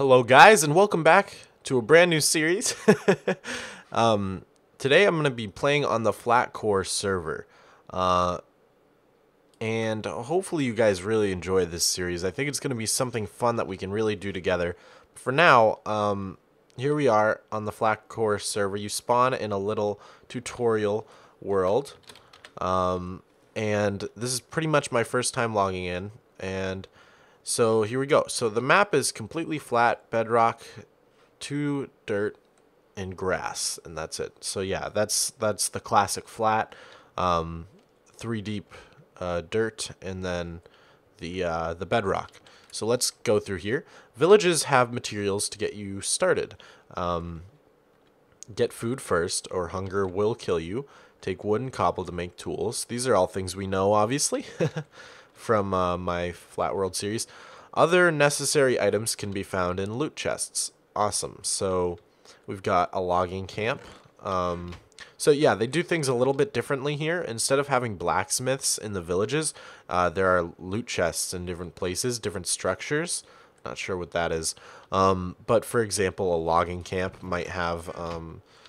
Hello guys and welcome back to a brand new series. Today I'm going to be playing on the Flatcore server. And hopefully you guys really enjoy this series. I think it's going to be something fun that we can really do together. For now, here we are on the Flatcore server. You spawn in a little tutorial world. And this is pretty much my first time logging in. And so here we go. So the map is completely flat, bedrock, 2 dirt, and grass, and that's it. So yeah, that's the classic flat, 3 deep dirt, and then the bedrock. So let's go through here. Villages have materials to get you started. Get food first, or hunger will kill you. Take wood and cobble to make tools. These are all things we know, obviously, from my Flat World series. Other necessary items can be found in loot chests. Awesome. So we've got a logging camp. So yeah, they do things a little bit differently here. Instead of having blacksmiths in the villages, there are loot chests in different places, different structures. Not sure what that is. But for example, a logging camp might have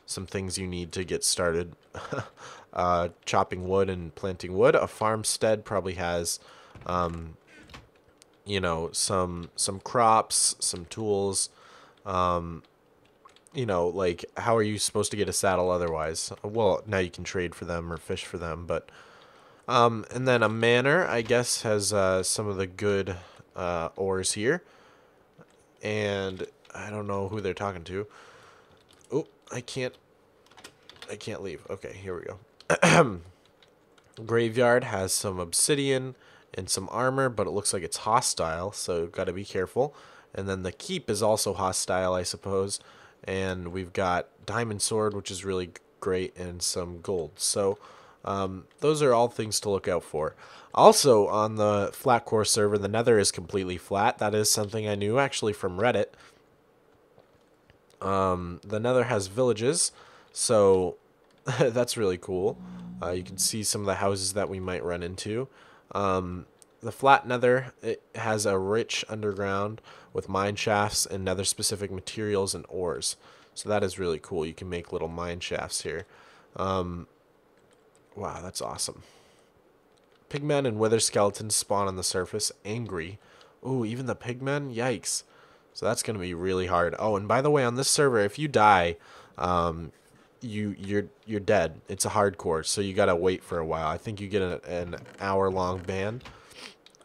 some things you need to get started. Chopping wood and planting wood. A farmstead probably has, you know, some crops, some tools. You know, like, how are you supposed to get a saddle otherwise? Well, now you can trade for them or fish for them, but and then a manor, I guess, has some of the good ores here. And I don't know who they're talking to. Oh, I can't leave. Okay, here we go. Graveyard has some obsidian and some armor, but it looks like it's hostile, so got to be careful. And then the keep is also hostile, I suppose. And we've got diamond sword, which is really great, and some gold. So those are all things to look out for. Also, on the Flatcore server, the nether is completely flat. That is something I knew, actually, from Reddit. The nether has villages, so that's really cool. You can see some of the houses that we might run into. The flat nether, it has a rich underground with mine shafts and nether specific materials and ores. So that is really cool. You can make little mine shafts here. Wow, that's awesome. Pigmen and wither skeletons spawn on the surface, angry. Ooh, even the pigmen? Yikes. So that's going to be really hard. Oh, and by the way, on this server, if you die, you're dead. It's a hardcore, so you gotta wait for a while. I think you get an hour-long ban.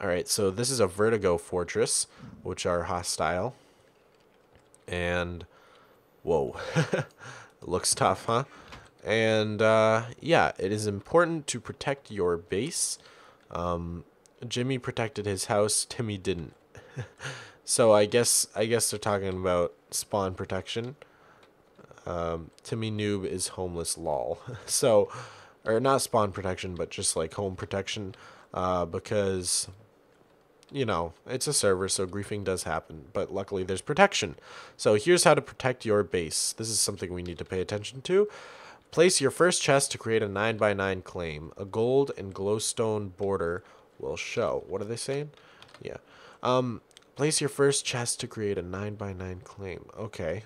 Alright, so this is a vertigo fortress, which are hostile. And, whoa. It looks tough, huh? And, yeah, it is important to protect your base. Jimmy protected his house, Timmy didn't. So I guess they're talking about spawn protection. Timmy Noob is homeless, lol. So, or not spawn protection, but just like home protection, because, you know, it's a server, so griefing does happen, but luckily there's protection. So here's how to protect your base. This is something we need to pay attention to. Place your first chest to create a 9x9 claim. A gold and glowstone border will show. What are they saying? Yeah. Place your first chest to create a 9x9 claim. Okay.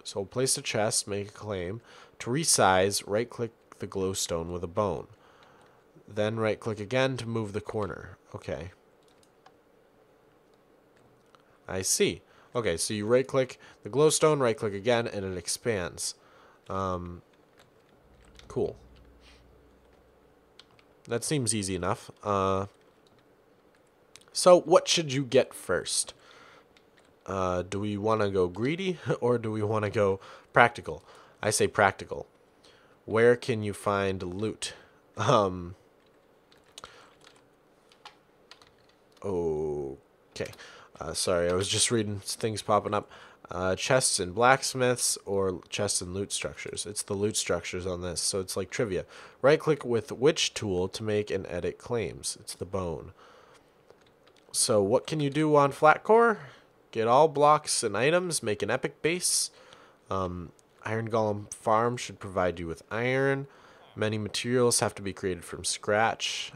So place a chest, make a claim. To resize, right-click the glowstone with a bone. Then right-click again to move the corner. Okay. I see. Okay, so you right-click the glowstone, right-click again, and it expands. Cool. That seems easy enough. So what should you get first? Do we want to go greedy or do we want to go practical? I say practical. Where can you find loot? Okay. Sorry, I was just reading things popping up. Chests and blacksmiths or chests and loot structures. It's the loot structures on this, so it's like trivia. Right-click with which tool to make and edit claims. It's the bone. So what can you do on Flatcore? Get all blocks and items, make an epic base. Iron Golem Farm should provide you with iron. Many materials have to be created from scratch.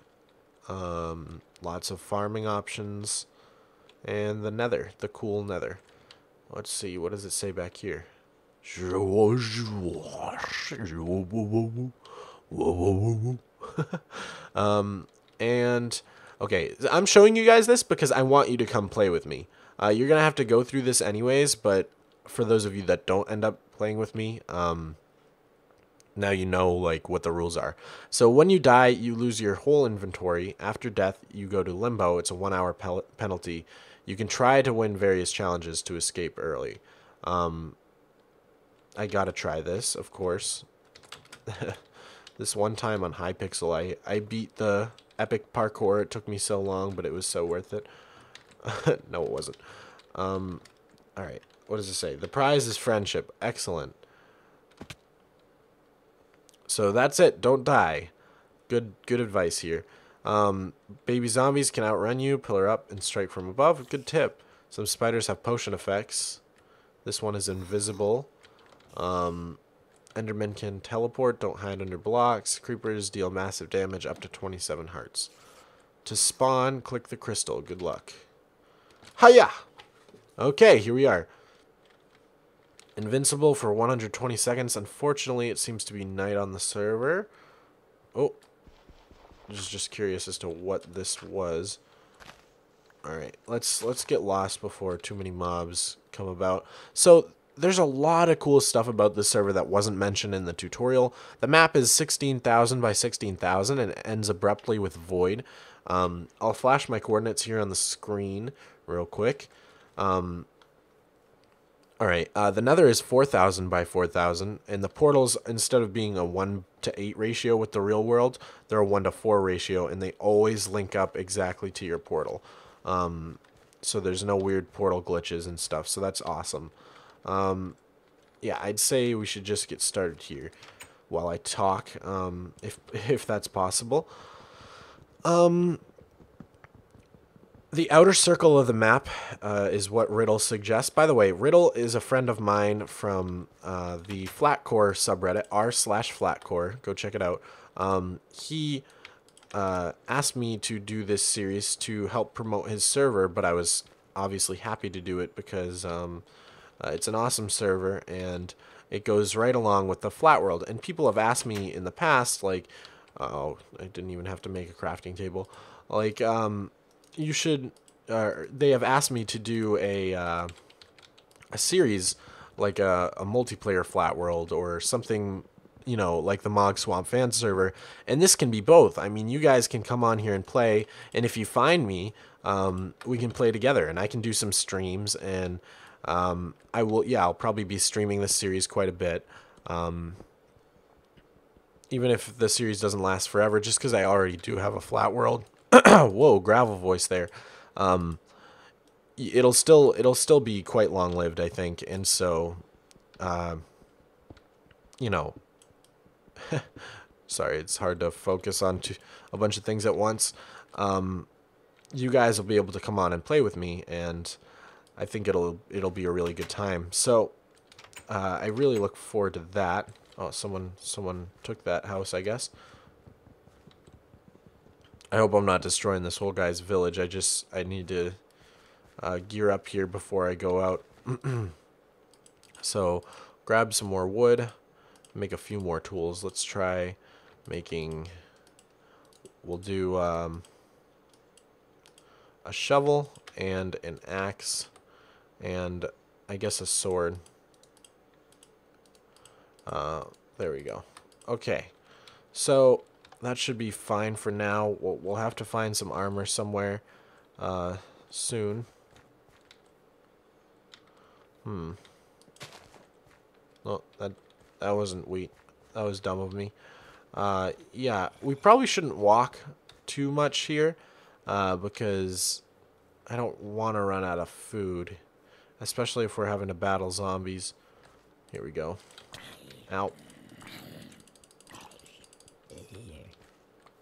Lots of farming options. And the nether, the cool nether. Let's see. What does it say back here? And okay, I'm showing you guys this because I want you to come play with me. You're gonna have to go through this anyways, but for those of you that don't end up playing with me, now you know like what the rules are. So when you die, you lose your whole inventory. After death, you go to limbo. It's a 1 hour penalty. You can try to win various challenges to escape early. I gotta try this, of course. This one time on Hypixel, I beat the epic parkour. It took me so long, but it was so worth it. No, it wasn't. Alright, what does it say? The prize is friendship. Excellent. So that's it. Don't die. Good advice here. Baby zombies can outrun you, pillar up, and strike from above. Good tip. Some spiders have potion effects. This one is invisible. Endermen can teleport, don't hide under blocks. Creepers deal massive damage up to 27 hearts. To spawn, click the crystal. Good luck. Hiya! Okay, here we are. Invincible for 120 seconds. Unfortunately, it seems to be night on the server. Oh. Just curious as to what this was. Alright, let's get lost before too many mobs come about. So, there's a lot of cool stuff about this server that wasn't mentioned in the tutorial. The map is 16,000 by 16,000 and it ends abruptly with void. I'll flash my coordinates here on the screen real quick. Alright, the nether is 4,000 by 4,000, and the portals, instead of being a 1:8 ratio with the real world, they're a 1:4 ratio, and they always link up exactly to your portal. So there's no weird portal glitches and stuff, so that's awesome. Yeah, I'd say we should just get started here while I talk, if that's possible. The outer circle of the map is what Riddle suggests. By the way, Riddle is a friend of mine from the Flatcore subreddit, r/Flatcore. Go check it out. He asked me to do this series to help promote his server, but I was obviously happy to do it because it's an awesome server, and it goes right along with the flat world. And people have asked me in the past, like, oh, I didn't even have to make a crafting table. Like, you should, they have asked me to do a series, like a multiplayer flat world or something, you know, like the Mogswamp fan server. And this can be both. I mean, you guys can come on here and play, and if you find me, we can play together, and I can do some streams, and I'll probably be streaming this series quite a bit, even if the series doesn't last forever, just because I already do have a flat world. Whoa, gravel voice there. It'll still be quite long-lived, I think, and so, you know, sorry, it's hard to focus on a bunch of things at once. You guys will be able to come on and play with me, and I think it'll be a really good time. So, I really look forward to that. Oh, someone took that house, I guess. I hope I'm not destroying this whole guy's village. I need to gear up here before I go out. So, grab some more wood, make a few more tools. Let's try making, we'll do a shovel and an axe and I guess a sword. There we go. Okay, so that should be fine for now. We'll have to find some armor somewhere soon. Oh, that wasn't wheat. That was dumb of me. Yeah, we probably shouldn't walk too much here because I don't want to run out of food, especially if we're having to battle zombies. Here we go. Ow.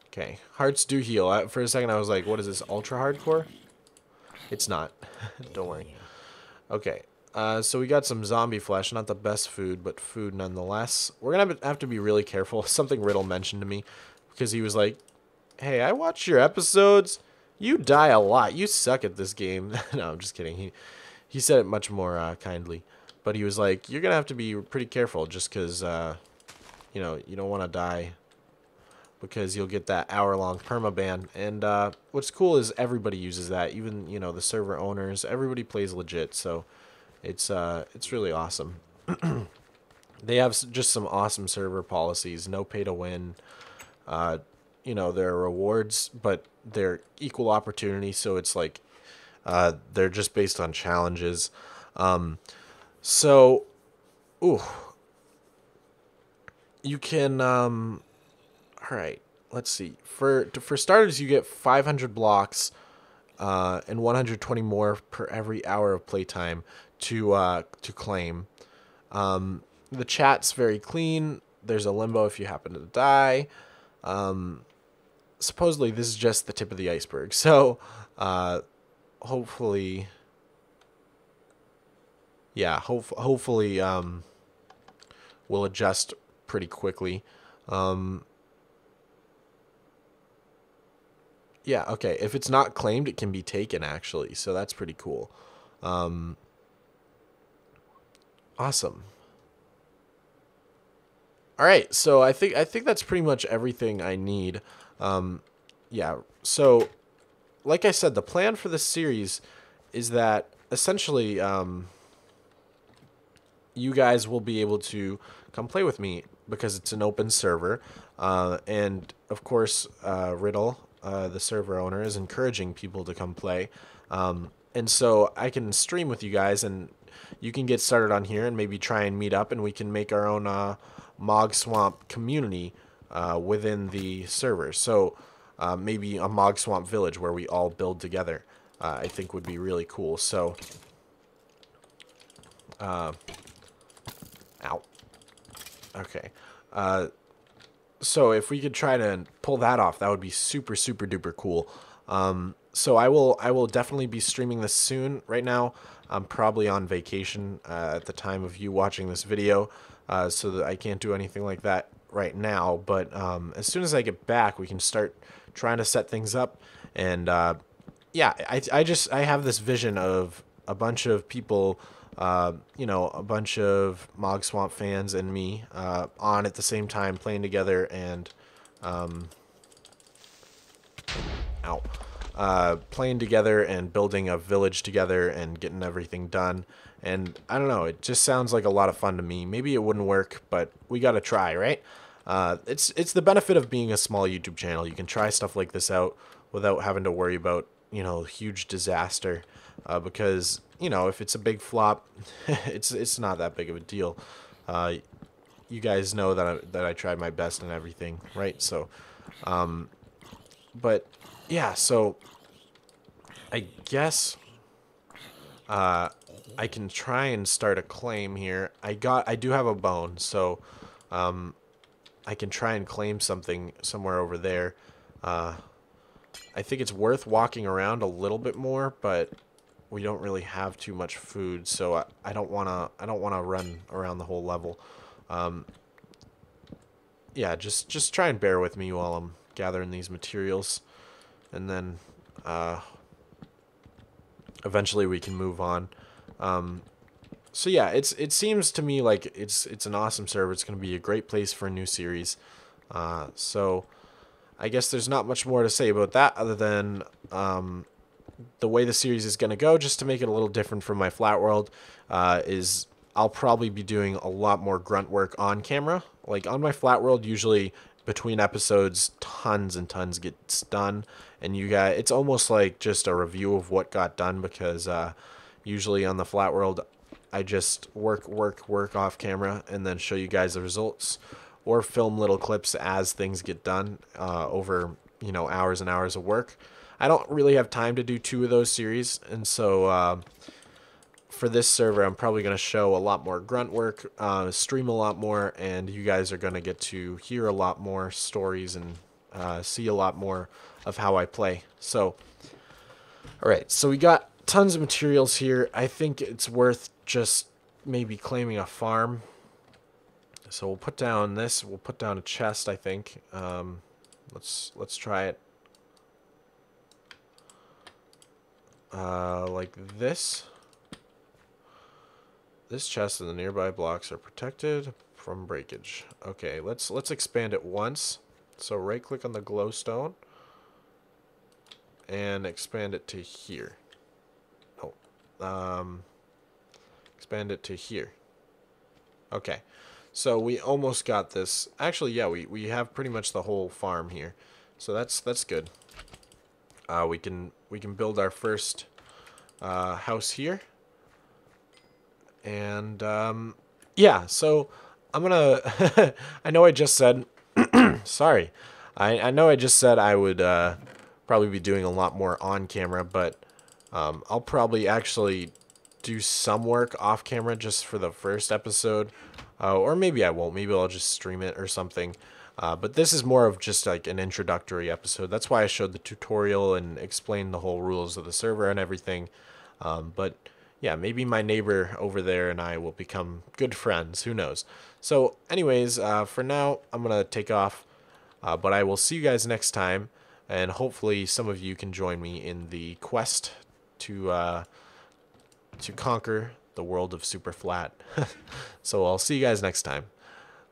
Okay, hearts do heal. For a second I was like, what is this, ultra hardcore? It's not. Don't worry. Okay, so we got some zombie flesh. Not the best food, but food nonetheless. We're going to have to be really careful. Something Riddle mentioned to me, because he was like, hey, I watch your episodes. You die a lot. You suck at this game. No, I'm just kidding. he said it much more kindly, but he was like, "You're gonna have to be pretty careful, just because you know, you don't want to die, because you'll get that hour-long permaban." And what's cool is everybody uses that, even, you know, the server owners. Everybody plays legit, so it's really awesome. They have just some awesome server policies. No pay to win. Uh, you know, there are rewards, but they're equal opportunity, so it's like they're just based on challenges. So, ooh, you can. All right, let's see. For starters, you get 500 blocks and 120 more per every hour of playtime to claim. The chat's very clean. There's a limbo if you happen to die. Supposedly, this is just the tip of the iceberg. So, hopefully, yeah, hopefully, we'll adjust pretty quickly. Yeah, okay. If it's not claimed, it can be taken, actually. So that's pretty cool. Awesome. All right, so I think that's pretty much everything I need. Yeah. So, like I said, the plan for this series is that essentially you guys will be able to come play with me because it's an open server, and of course, Riddle, the server owner, is encouraging people to come play, and so I can stream with you guys, and you can get started on here and maybe try and meet up, and we can make our own Mogswamp community within the server. So maybe a Mogswamp village where we all build together. I think would be really cool. So, ow. Okay. So if we could try to pull that off, that would be super, super duper cool. So I will definitely be streaming this soon. Right now, I'm probably on vacation at the time of you watching this video, so that I can't do anything like that right now. But as soon as I get back, we can start trying to set things up. And yeah, I have this vision of a bunch of people, you know, a bunch of Mogswamp fans and me on at the same time playing together and ow, playing together and building a village together and getting everything done. And I don't know, it just sounds like a lot of fun to me. Maybe it wouldn't work, but we gotta try, right? It's the benefit of being a small YouTube channel. You can try stuff like this out without having to worry about, you know, huge disaster. Because, you know, if it's a big flop, it's not that big of a deal. You guys know that I tried my best and everything, right? So, but yeah, so I guess I can try and start a claim here. I do have a bone, so I can try and claim something somewhere over there. I think it's worth walking around a little bit more, but we don't really have too much food, so I don't wanna run around the whole level. Yeah, just try and bear with me while I'm gathering these materials, and then eventually we can move on. So yeah, it seems to me like it's an awesome server. It's going to be a great place for a new series. So I guess there's not much more to say about that other than the way the series is going to go, just to make it a little different from my flat world, is I'll probably be doing a lot more grunt work on camera. Like on my flat world, usually between episodes, tons and tons gets done, and you guys, it's almost like just a review of what got done, because usually on the flat world, I just work off camera and then show you guys the results, or film little clips as things get done over, you know, hours and hours of work. I don't really have time to do 2 of those series, and so for this server, I'm probably going to show a lot more grunt work, stream a lot more, and you guys are going to get to hear a lot more stories and see a lot more of how I play. So, all right, so we got tons of materials here. I think it's worth just maybe claiming a farm. So we'll put down this. We'll put down a chest, I think. Let's try it. Like this. This chest and the nearby blocks are protected from breakage. Okay, let's expand it once. So right click on the glowstone and expand it to here. Oh, expand it to here. Okay, so we almost got this. Actually, yeah, we have pretty much the whole farm here, so that's good. We can build our first house here, and yeah. So I'm gonna. I know I just said. Sorry, I know I just said I would probably be doing a lot more on camera, but I'll probably actually do some work off camera just for the first episode, or maybe I won't. Maybe I'll just stream it or something. But this is more of just like an introductory episode. That's why I showed the tutorial and explained the whole rules of the server and everything. But yeah, maybe my neighbor over there and I will become good friends. Who knows? So anyways, for now, I'm going to take off. But I will see you guys next time. And hopefully some of you can join me in the quest to conquer the world of Super Flat. So I'll see you guys next time.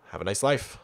Have a nice life.